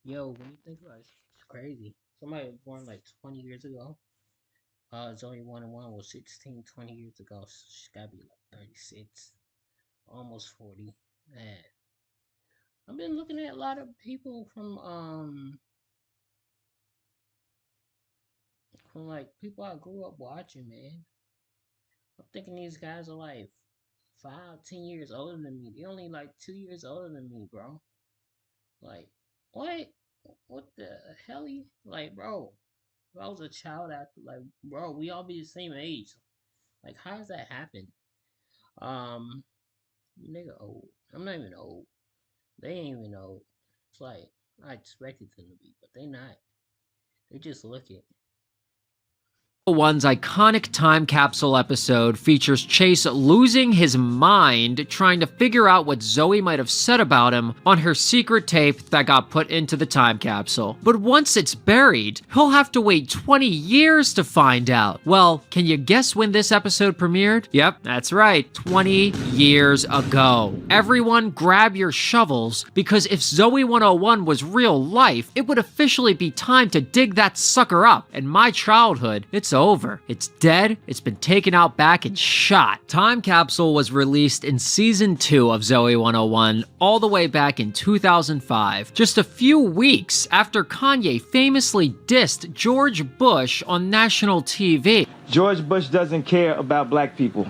Yo, when you think about it, it's crazy. Somebody was born like 20 years ago. Zoey 1 and 1 was 16, 20 years ago. So she's gotta be like 36, almost 40. Man, I've been looking at a lot of people from like people I grew up watching, man. I'm thinking these guys are like 5, 10 years older than me. They're only like 2 years older than me, bro. Like, what? What the hell? Like, bro, if I was a child after, like, bro, we all be the same age. Like, how does that happen? Um, nigga old. I'm not even old. They ain't even old. It's like I expected them to be, but they not. They just look it. One's iconic time capsule episode features Chase losing his mind trying to figure out what Zoey might have said about him on her secret tape that got put into the time capsule. But once it's buried, he'll have to wait 20 years to find out. Well, can you guess when this episode premiered? Yep, that's right, 20 years ago. Everyone grab your shovels, because if Zoey 101 was real life, it would officially be time to dig that sucker up. In my childhood, it's over. It's dead, it's been taken out back and shot. Time Capsule was released in season 2 of Zoey 101 all the way back in 2005, just a few weeks after Kanye famously dissed George Bush on national TV. George Bush doesn't care about black people.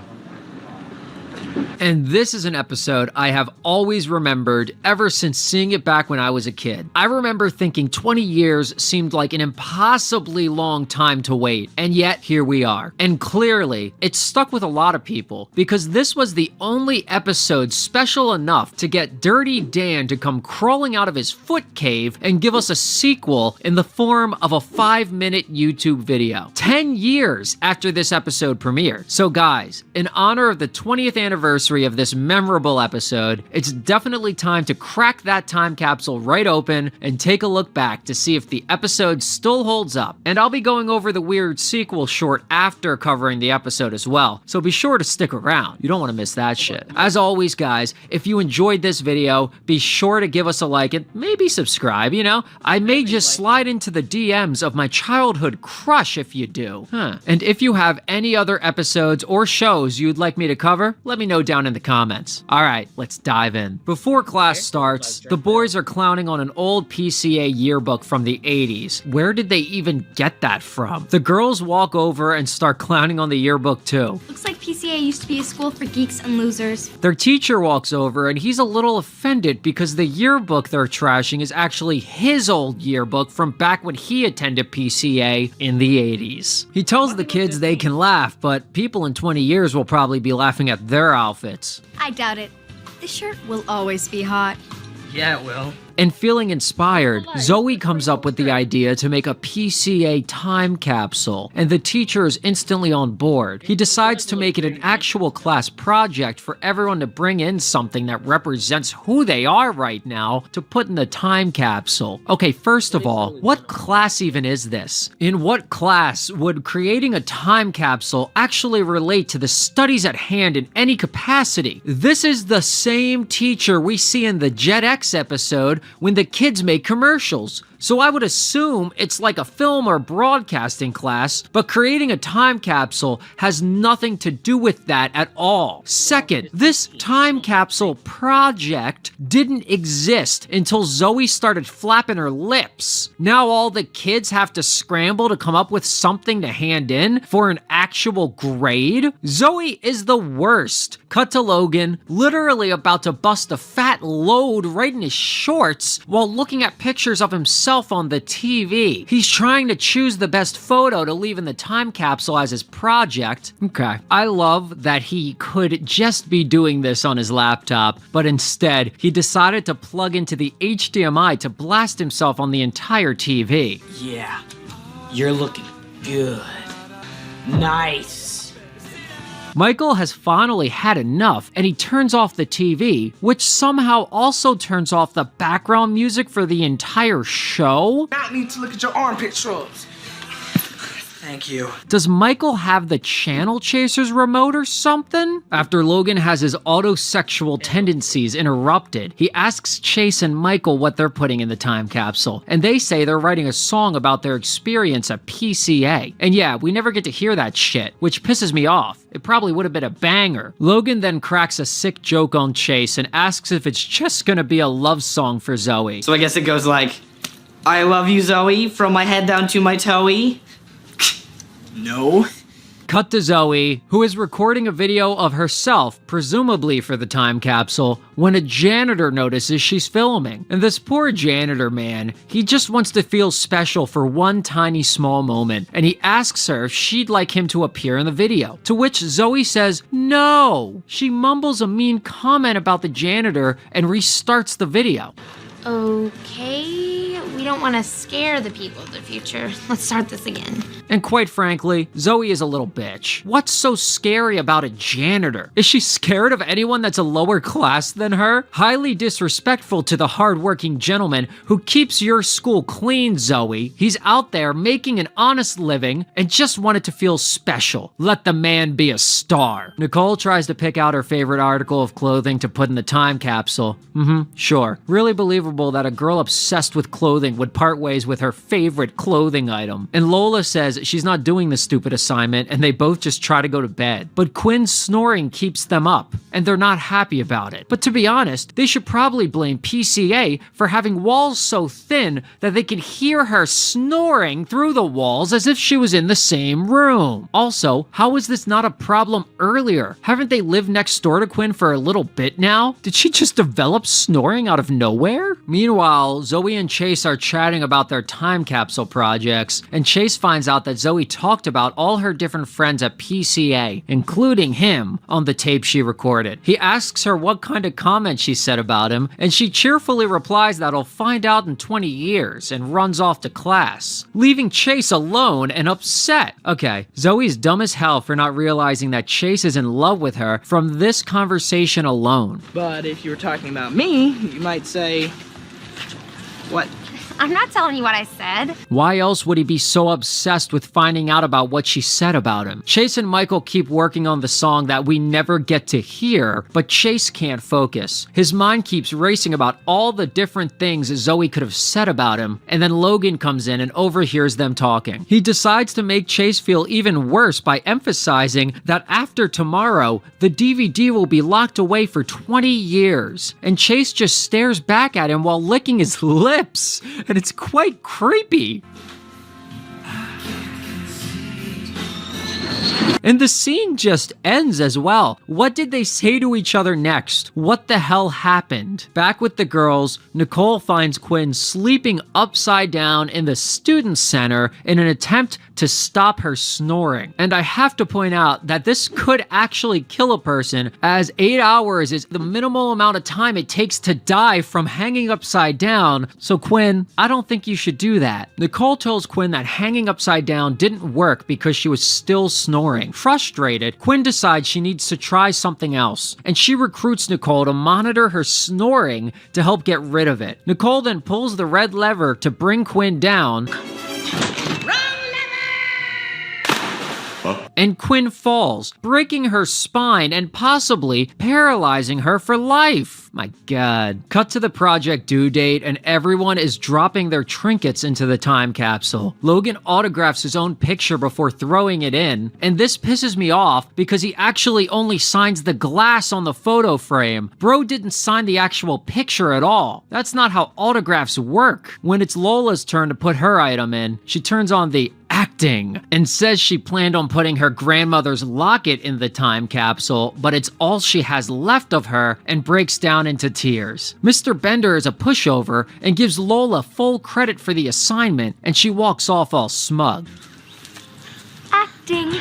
And this is an episode I have always remembered ever since seeing it back when I was a kid. I remember thinking 20 years seemed like an impossibly long time to wait, and yet here we are. And clearly, it stuck with a lot of people, because this was the only episode special enough to get Dirty Dan to come crawling out of his foot cave and give us a sequel in the form of a 5-minute YouTube video. 10 years after this episode premiered. So guys, in honor of the 20th anniversary of this memorable episode, it's definitely time to crack that time capsule right open and take a look back to see if the episode still holds up. And I'll be going over the weird sequel short after covering the episode as well, so be sure to stick around. You don't want to miss that shit. As always, guys, if you enjoyed this video, be sure to give us a like and maybe subscribe, you know? I may just slide into the DMs of my childhood crush if you do. And if you have any other episodes or shows you'd like me to cover, let me know down in the comments. Alright, let's dive in. Before class starts, the boys are clowning on an old PCA yearbook from the 80s. Where did they even get that from? The girls walk over and start clowning on the yearbook too. Looks like PCA used to be a school for geeks and losers. Their teacher walks over and he's a little offended because the yearbook they're trashing is actually his old yearbook from back when he attended PCA in the 80s. He tells the kids they can laugh, but people in 20 years will probably be laughing at their outfits. I doubt it. This shirt will always be hot. Yeah, it will. And feeling inspired, Zoey comes up with the idea to make a PCA time capsule, and the teacher is instantly on board. He decides to make it an actual class project for everyone to bring in something that represents who they are right now to put in the time capsule. Okay, first of all, what class even is this? In what class would creating a time capsule actually relate to the studies at hand in any capacity? This is the same teacher we see in the Jet X episode when the kids make commercials. So I would assume it's like a film or broadcasting class, but creating a time capsule has nothing to do with that at all. Second, this time capsule project didn't exist until Zoey started flapping her lips. Now all the kids have to scramble to come up with something to hand in for an actual grade? Zoey is the worst. Cut to Logan, literally about to bust a fat load right in his shorts while looking at pictures of himself on the TV. He's trying to choose the best photo to leave in the time capsule as his project. Okay. I love that he could just be doing this on his laptop, but instead, he decided to plug into the HDMI to blast himself on the entire TV. Yeah, you're looking good. Nice. Michael has finally had enough, and he turns off the TV, which somehow also turns off the background music for the entire show. Not need to look at your armpit shrubs. Thank you. Does Michael have the Channel Chasers remote or something? After Logan has his autosexual tendencies interrupted, he asks Chase and Michael what they're putting in the time capsule, and they say they're writing a song about their experience at PCA. And yeah, we never get to hear that shit, which pisses me off. It probably would have been a banger. Logan then cracks a sick joke on Chase and asks if it's just gonna be a love song for Zoey. So I guess it goes like, I love you, Zoey, from my head down to my toey. No. Cut to Zoey, who is recording a video of herself, presumably for the time capsule, when a janitor notices she's filming. And this poor janitor, man, he just wants to feel special for one tiny small moment, and he asks her if she'd like him to appear in the video. To which Zoey says no. She mumbles a mean comment about the janitor and restarts the video. Okay, we don't want to scare the people of the future. Let's start this again. And quite frankly, Zoey is a little bitch. What's so scary about a janitor? Is she scared of anyone that's a lower class than her? Highly disrespectful to the hardworking gentleman who keeps your school clean, Zoey. He's out there making an honest living and just wanted to feel special. Let the man be a star. Nicole tries to pick out her favorite article of clothing to put in the time capsule. Sure. Really believable that a girl obsessed with clothing would part ways with her favorite clothing item. And Lola says she's not doing the stupid assignment and they both just try to go to bed. But Quinn's snoring keeps them up and they're not happy about it. But to be honest, they should probably blame PCA for having walls so thin that they could hear her snoring through the walls as if she was in the same room. Also, how was this not a problem earlier? Haven't they lived next door to Quinn for a little bit now? Did she just develop snoring out of nowhere? Meanwhile, Zoey and Chase are chatting about their time capsule projects, and Chase finds out that Zoey talked about all her different friends at PCA, including him, on the tape she recorded. He asks her what kind of comment she said about him, and she cheerfully replies that he'll find out in 20 years and runs off to class, leaving Chase alone and upset. Okay, Zoey's dumb as hell for not realizing that Chase is in love with her from this conversation alone. But if you were talking about me, you might say, what? I'm not telling you what I said. Why else would he be so obsessed with finding out about what she said about him? Chase and Michael keep working on the song that we never get to hear, but Chase can't focus. His mind keeps racing about all the different things Zoey could have said about him, and then Logan comes in and overhears them talking. He decides to make Chase feel even worse by emphasizing that after tomorrow, the DVD will be locked away for 20 years. And Chase just stares back at him while licking his lips. And it's quite creepy. And the scene just ends as well. What did they say to each other next? What the hell happened? Back with the girls, Nicole finds Quinn sleeping upside down in the student center in an attempt to stop her snoring. And I have to point out that this could actually kill a person, as 8 hours is the minimal amount of time it takes to die from hanging upside down. So Quinn, I don't think you should do that. Nicole tells Quinn that hanging upside down didn't work because she was still snoring. Frustrated, Quinn decides she needs to try something else, and she recruits Nicole to monitor her snoring to help get rid of it. Nicole then pulls the red lever to bring Quinn down, and Quinn falls, breaking her spine and possibly paralyzing her for life. My God. Cut to the project due date and everyone is dropping their trinkets into the time capsule. Logan autographs his own picture before throwing it in, and this pisses me off because he actually only signs the glass on the photo frame. Bro didn't sign the actual picture at all. That's not how autographs work. When it's Lola's turn to put her item in, she turns on the acting and says she planned on putting her grandmother's locket in the time capsule, but it's all she has left of her, and breaks down into tears. Mr. Bender is a pushover and gives Lola full credit for the assignment, and she walks off all smug. Acting.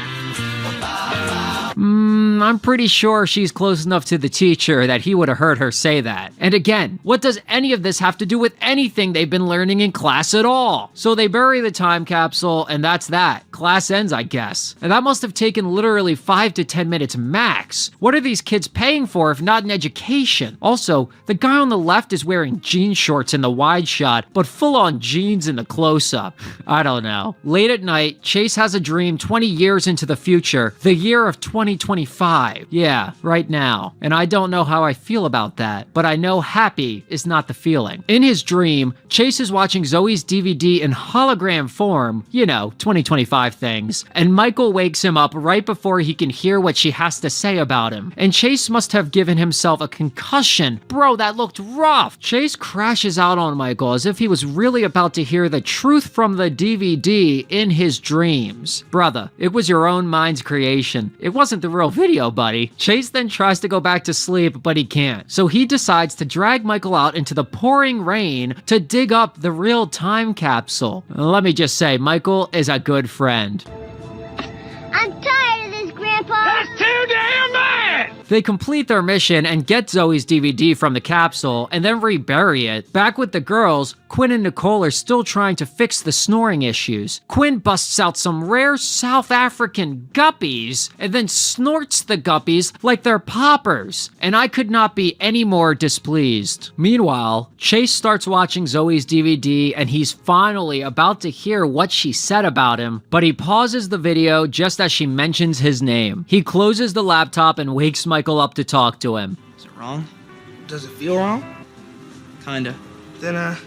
I'm pretty sure she's close enough to the teacher that he would have heard her say that. And again, what does any of this have to do with anything they've been learning in class at all? So they bury the time capsule, and that's that. Class ends, I guess. And that must have taken literally 5 to 10 minutes max. What are these kids paying for if not an education? Also, the guy on the left is wearing jean shorts in the wide shot, but full-on jeans in the close-up. I don't know. Late at night, Chase has a dream 20 years into the future, the year of 2025. Yeah, right now. And I don't know how I feel about that, but I know happy is not the feeling. In his dream, Chase is watching Zoey's DVD in hologram form, 2025 things, and Michael wakes him up right before he can hear what she has to say about him. And Chase must have given himself a concussion. Bro, that looked rough. Chase crashes out on Michael as if he was really about to hear the truth from the DVD in his dreams. Brother, it was your own mind's creation. It wasn't the real video, buddy. Chase then tries to go back to sleep, but he can't. So he decides to drag Michael out into the pouring rain to dig up the real time capsule. Let me just say, Michael is a good friend. I'm tired of this, Grandpa. That's too damn bad! They complete their mission and get Zoey's DVD from the capsule and then rebury it. Back with the girls, Quinn and Nicole are still trying to fix the snoring issues. Quinn busts out some rare South African guppies and then snorts the guppies like they're poppers. And I could not be any more displeased. Meanwhile, Chase starts watching Zoey's DVD and he's finally about to hear what she said about him, but he pauses the video just as she mentions his name. He closes the laptop and wakes Michael up to talk to him. Is it wrong? Does it feel wrong? Kinda. Then,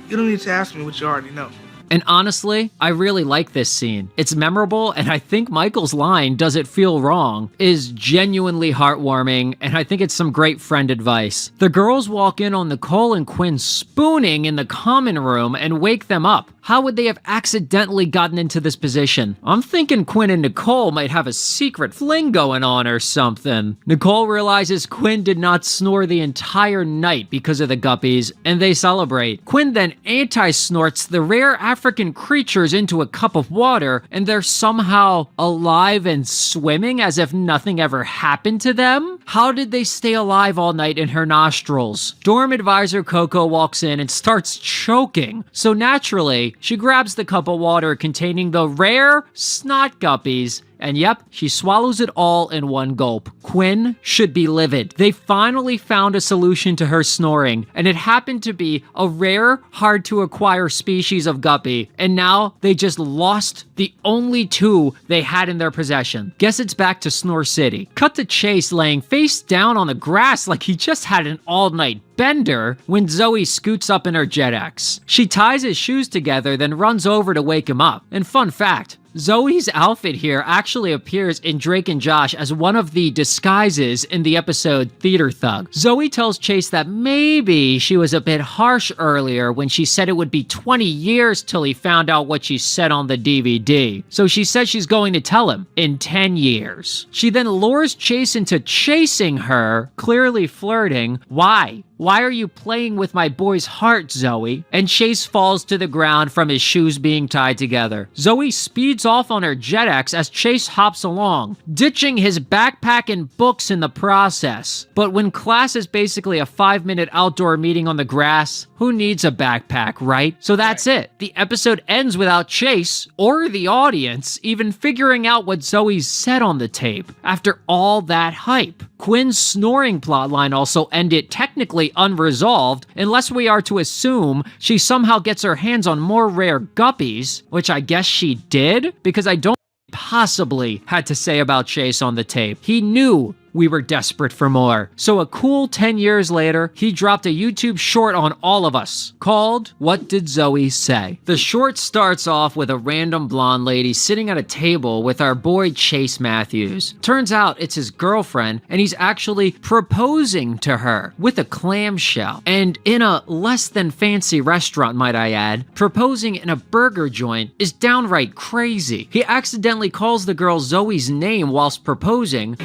you don't need to ask me what you already know. And honestly, I really like this scene. It's memorable, and I think Michael's line, "Does it feel wrong?" is genuinely heartwarming, and I think it's some great friend advice. The girls walk in on Nicole and Quinn spooning in the common room and wake them up. How would they have accidentally gotten into this position? I'm thinking Quinn and Nicole might have a secret fling going on or something. Nicole realizes Quinn did not snore the entire night because of the guppies, and they celebrate. Quinn then anti-snorts the rare African creatures into a cup of water, and they're somehow alive and swimming as if nothing ever happened to them? How did they stay alive all night in her nostrils? Dorm advisor Coco walks in and starts choking, so naturally, she grabs the cup of water containing the rare snot guppies, and yep, she swallows it all in one gulp. Quinn should be livid. They finally found a solution to her snoring, and it happened to be a rare, hard-to-acquire species of guppy, and now they just lost the only two they had in their possession. Guess it's back to Snore City. Cut to Chase laying face down on the grass like he just had an all-night bender when Zoey scoots up in her JetX. She ties his shoes together, then runs over to wake him up. And fun fact, Zoey's outfit here actually appears in Drake and Josh as one of the disguises in the episode Theater Thug. Zoey tells Chase that maybe she was a bit harsh earlier when she said it would be 20 years till he found out what she said on the DVD. So she says she's going to tell him in 10 years. She then lures Chase into chasing her, clearly flirting. Why? Why are you playing with my boy's heart, Zoey? And Chase falls to the ground from his shoes being tied together. Zoey speeds off on her JetX as Chase hops along, ditching his backpack and books in the process. But when class is basically a 5-minute outdoor meeting on the grass, who needs a backpack, right? So that's it. The episode ends without Chase, or the audience, even figuring out what Zoey said on the tape. After all that hype, Quinn's snoring plotline also ended technically unresolved, unless we are to assume she somehow gets her hands on more rare guppies, which I guess she did, because I don't possibly had to say about Chase on the tape. He knew we were desperate for more. So a cool 10 years later, he dropped a YouTube short on all of us called What Did Zoey Say? The short starts off with a random blonde lady sitting at a table with our boy Chase Matthews. Turns out it's his girlfriend, and he's actually proposing to her with a clamshell. And in a less than fancy restaurant, might I add, proposing in a burger joint is downright crazy. He accidentally calls the girl Zoey's name whilst proposing.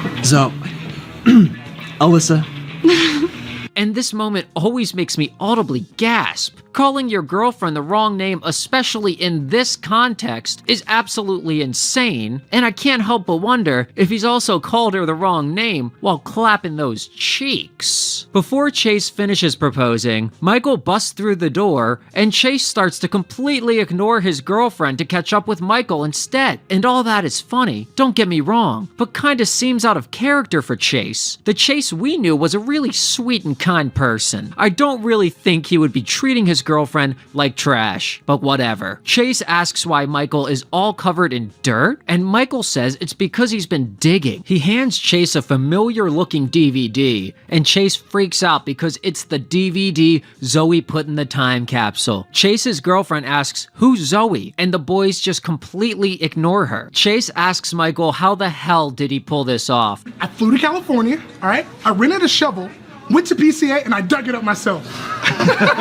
Alyssa. And this moment always makes me audibly gasp. Calling your girlfriend the wrong name, especially in this context, is absolutely insane, and I can't help but wonder if he's also called her the wrong name while clapping those cheeks. Before Chase finishes proposing, Michael busts through the door, and Chase starts to completely ignore his girlfriend to catch up with Michael instead. And all that is funny, don't get me wrong, but kinda seems out of character for Chase. The Chase we knew was a really sweet and kind person. I don't really think he would be treating his girlfriend like trash, but whatever. Chase asks why Michael is all covered in dirt, and Michael says it's because he's been digging. He hands Chase a familiar looking DVD, and Chase freaks out because it's the DVD Zoey put in the time capsule. Chase's girlfriend asks, "Who's Zoey?" and the boys just completely ignore her. Chase asks Michael how the hell did he pull this off. I flew to California, all right? I rented a shovel, went to PCA, and I dug it up myself.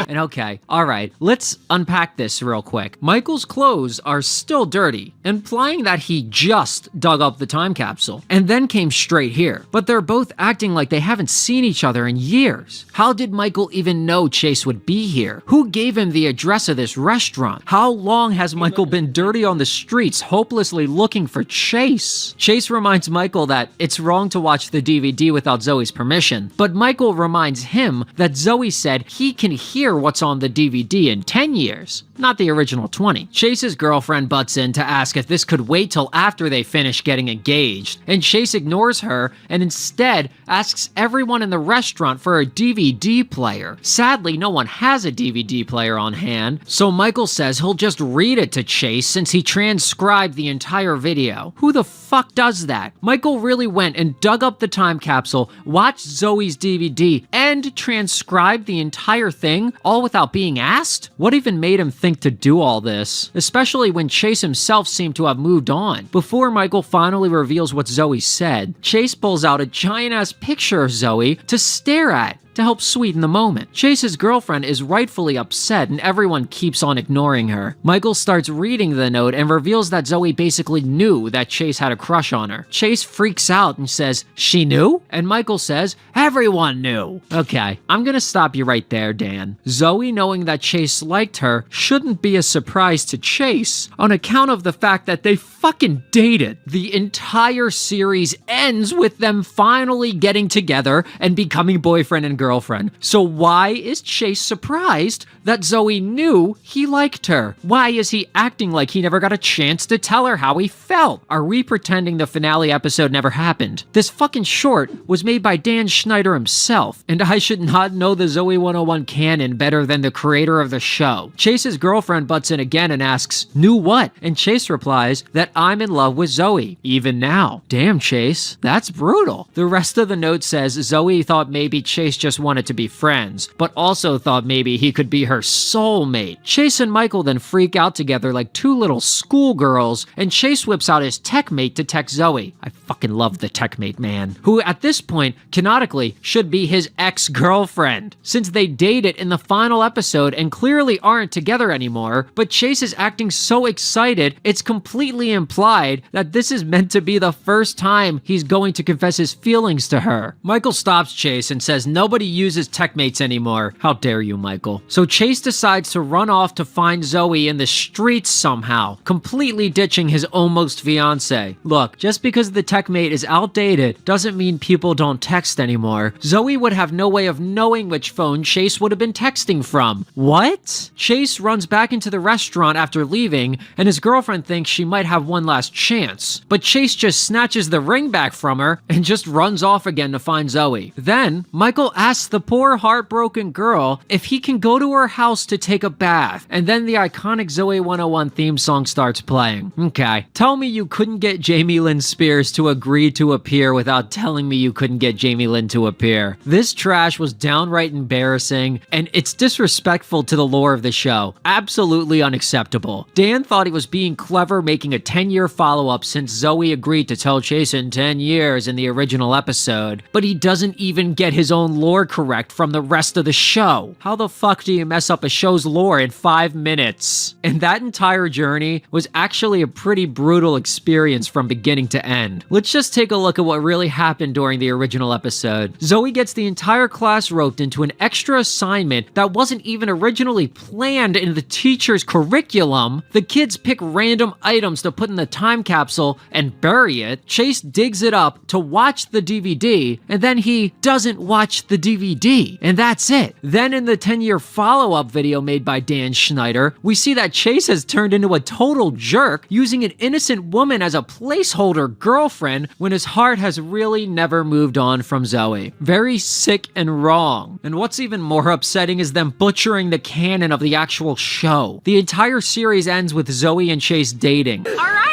And okay, alright, let's unpack this real quick. Michael's clothes are still dirty, implying that he just dug up the time capsule and then came straight here. But they're both acting like they haven't seen each other in years. How did Michael even know Chase would be here? Who gave him the address of this restaurant? How long has Michael been dirty on the streets, hopelessly looking for Chase? Chase reminds Michael that it's wrong to watch the DVD without Zoey's permission, but Michael reminds him that Zoey said he can hear what's on the DVD in 10 years, not the original 20. Chase's girlfriend butts in to ask if this could wait till after they finish getting engaged, and Chase ignores her and instead asks everyone in the restaurant for a DVD player. Sadly, no one has a DVD player on hand, so Michael says he'll just read it to Chase since he transcribed the entire video. Who the fuck does that? Michael really went and dug up the time capsule, watched Zoey's DVD, and transcribed the entire thing, all without being asked? What even made him think to do all this? Especially when Chase himself seemed to have moved on. Before Michael finally reveals what Zoey said, Chase pulls out a giant-ass picture of Zoey to stare at to help sweeten the moment. Chase's girlfriend is rightfully upset and everyone keeps on ignoring her. Michael starts reading the note and reveals that Zoey basically knew that Chase had a crush on her. Chase freaks out and says, "She knew?" And Michael says, "Everyone knew." Okay, I'm gonna stop you right there, Dan. Zoey knowing that Chase liked her shouldn't be a surprise to Chase on account of the fact that they fucking dated. The entire series ends with them finally getting together and becoming boyfriend and girlfriend. So why is Chase surprised that Zoey knew he liked her? Why is he acting like he never got a chance to tell her how he felt? Are we pretending the finale episode never happened? This fucking short was made by Dan Schneider himself, and I should not know the Zoey 101 canon better than the creator of the show. Chase's girlfriend butts in again and asks, "Knew what?" And Chase replies that I'm in love with Zoey, even now. Damn, Chase, that's brutal. The rest of the note says Zoey thought maybe Chase just wanted to be friends, but also thought maybe he could be her soulmate. Chase and Michael then freak out together like two little schoolgirls, and Chase whips out his tech mate to text Zoey. I fucking love the tech mate, man. Who at this point, canonically, should be his ex-girlfriend, since they dated in the final episode and clearly aren't together anymore, but Chase is acting so excited, it's completely implied that this is meant to be the first time he's going to confess his feelings to her. Michael stops Chase and says nobody uses techmates anymore. How dare you, Michael? So Chase decides to run off to find Zoey in the streets somehow, completely ditching his almost fiance. Look, just because the techmate is outdated doesn't mean people don't text anymore. Zoey would have no way of knowing which phone Chase would have been texting from. What? Chase runs back into the restaurant after leaving, and his girlfriend thinks she might have one last chance. But Chase just snatches the ring back from her and just runs off again to find Zoey. Then, Michael asks the poor heartbroken girl if he can go to her house to take a bath, and then the iconic Zoey 101 theme song starts playing. Okay, tell me you couldn't get Jamie Lynn Spears to agree to appear without telling me you couldn't get Jamie Lynn to appear. This trash was downright embarrassing, and it's disrespectful to the lore of the show. Absolutely unacceptable. Dan thought he was being clever making a 10-year follow-up since Zoey agreed to tell Chase in 10 years in the original episode, but he doesn't even get his own lore lore correct from the rest of the show. How the fuck do you mess up a show's lore in 5 minutes? And that entire journey was actually a pretty brutal experience from beginning to end. Let's just take a look at what really happened during the original episode. Zoey gets the entire class roped into an extra assignment that wasn't even originally planned in the teacher's curriculum. The kids pick random items to put in the time capsule and bury it. Chase digs it up to watch the DVD, and then he doesn't watch the DVD, and that's it. Then in the 10-year follow-up video made by Dan Schneider, we see that Chase has turned into a total jerk, using an innocent woman as a placeholder girlfriend when his heart has really never moved on from Zoey. Very sick and wrong. And what's even more upsetting is them butchering the canon of the actual show. The entire series ends with Zoey and Chase dating. All right.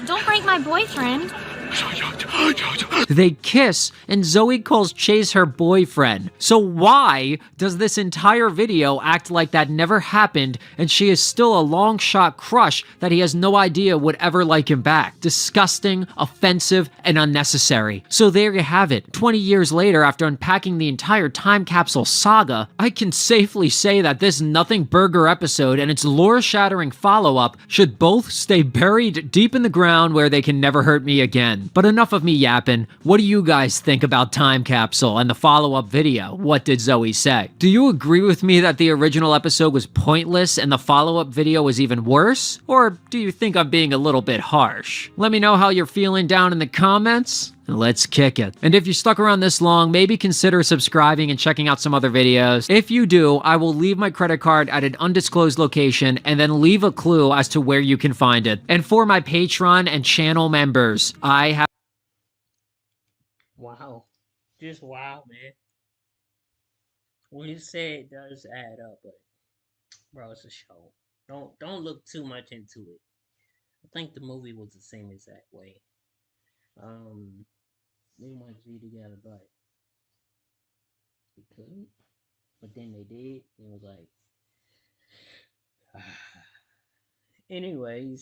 Don't break my boyfriend. They kiss, and Zoey calls Chase her boyfriend. So why does this entire video act like that never happened, and she is still a long shot crush that he has no idea would ever like him back? Disgusting, offensive, and unnecessary. So there you have it. 20 years later, after unpacking the entire time capsule saga, I can safely say that this Nothing Burger episode and its lore-shattering follow-up should both stay buried deep in the ground where they can never hurt me again. But enough of me yapping. What do you guys think about Time Capsule and the follow-up video? What did Zoey say? Do you agree with me that the original episode was pointless and the follow-up video was even worse? Or do you think I'm being a little bit harsh? Let me know how you're feeling down in the comments, and let's kick it. And if you stuck around this long, maybe consider subscribing and checking out some other videos. If you do, I will leave my credit card at an undisclosed location and then leave a clue as to where you can find it. And for my Patreon and channel members, I have... Wow. Just wow, man. What you said does add up, but bro, it's a show. Don't look too much into it. I think the movie was the same exact way. They wanted to be together, but they couldn't. But then they did. It was like, anyways.